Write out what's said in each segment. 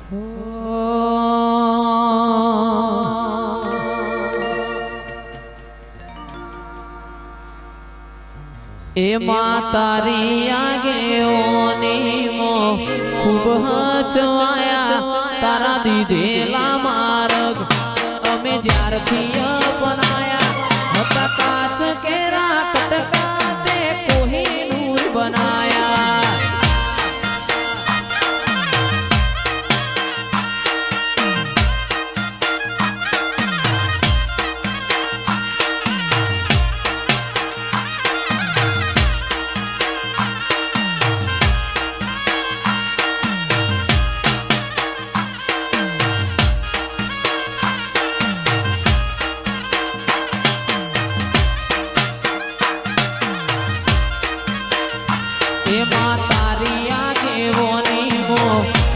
એમાં તારી આગેઓની મો ખૂબ હચવાયા તારા દીધેલા માર્ગ અમે જ્યારથી અપનાયા હતા કાચ કેરા કટકા તે કોહિનૂર બનાયા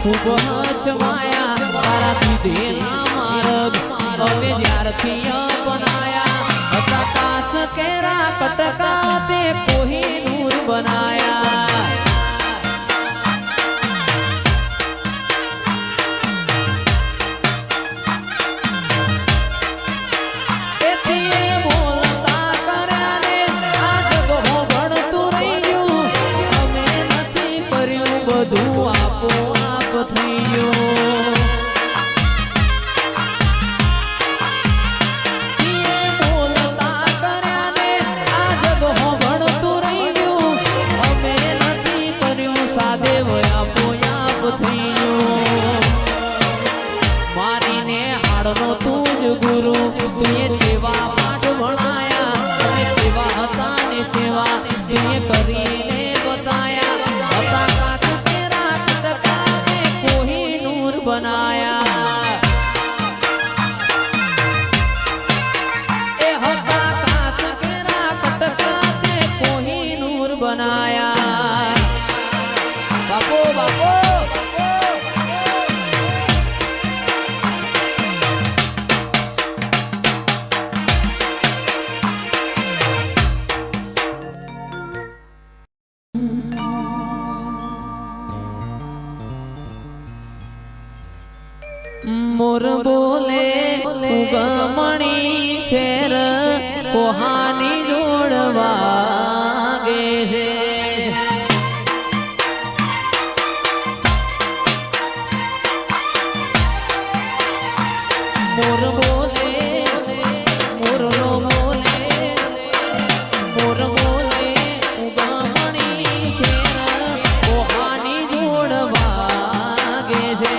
ખૂબ હચવાયા તારા દીધેલા માર્ગ અમે જ્યારથી અપનાયા હતા કાચ કેરા કટકા તે કોહિનૂર બનાયા ગુરુ તુએ સેવા પાઠ ભણાયા સેવા હતા ને સેવા તુએ કરીને બતાયા હતા કાચ તેરા કટકા ને કોહિનૂર બનાયા એ હતા કાચ કેરા કટકા ને કોહિનૂર બનાયા બાપો બાપો મોર બોલે ઉગમણી ફેર કોહાની જોડવાગે છે મોર બોલે મોરનો બોલે મોર બોલે ઉગમણી ફેર કોહાની જોડવાગે છે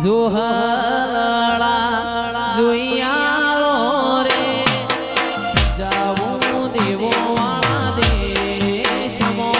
જોહલા જોઈયાળો રે જાવું દેવો વાળા દેશમાં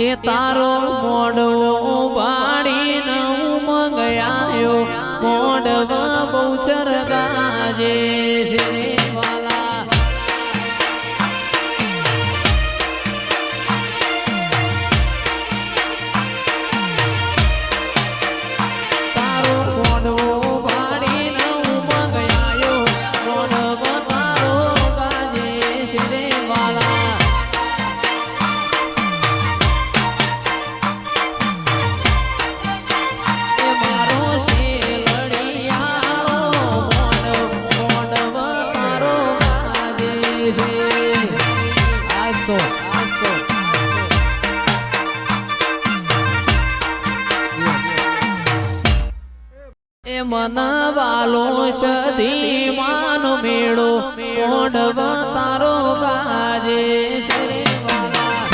એ તારો મોડવો બાળીને મંગયાયો મોડવા બહુચર ગાજે છે વાલા તારો મોડવો બાળીને મંગયાયો મોડવા તારો ગાજે છે રે વાલા મનવાલો સદી માનો મેળો મોઢવ તારો ગાજે શ્રી વાલા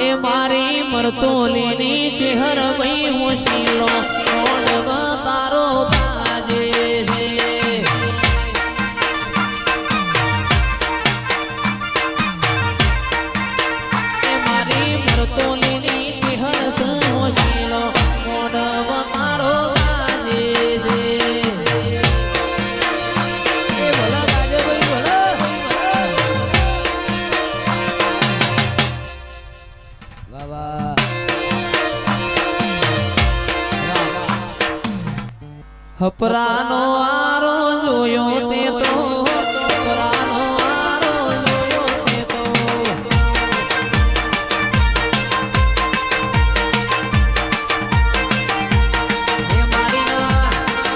એ મારી મરતોલીની ચહેર ભાઈ હોશીલો મોડવ તારો ગાજે છે એ મારી મરતોલીની ચહેર હોશીલો મોડવ તારો ગાજે છે એ ભલા ગાજે ભાઈ ભલા હપરાનો આરો જોયો તે તો હપરાનો આરો જોયો તે તો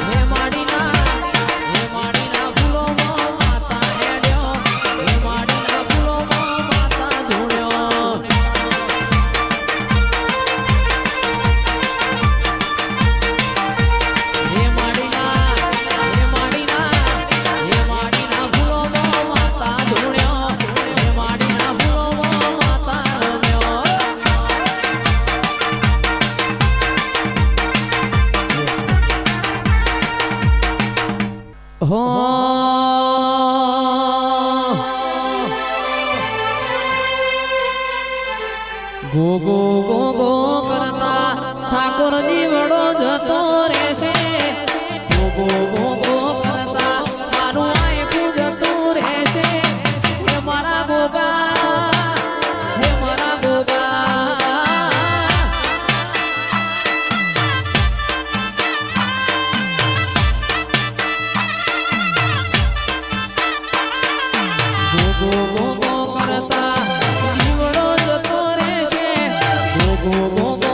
હે માડીના ફૂલોમાં માતા હેડ્યો હે માડીના ફૂલોમાં માતા ધૂળ્યો હે માડીના ફૂલોમાં માતા ધૂળ્યો હે માડીના ફૂલોમાં માતા રમ્યો હો ગો ગો ગો ગો કરતા ઠાકોરજી વડો જતો રહેશે ગો ગો ગો ગો કરતા મારું આયખું જતું રહેશે હે મારા ગોગા હે મારા Goga go go go go કરતા જીવડો જતો રહેશે ગો ગો ગો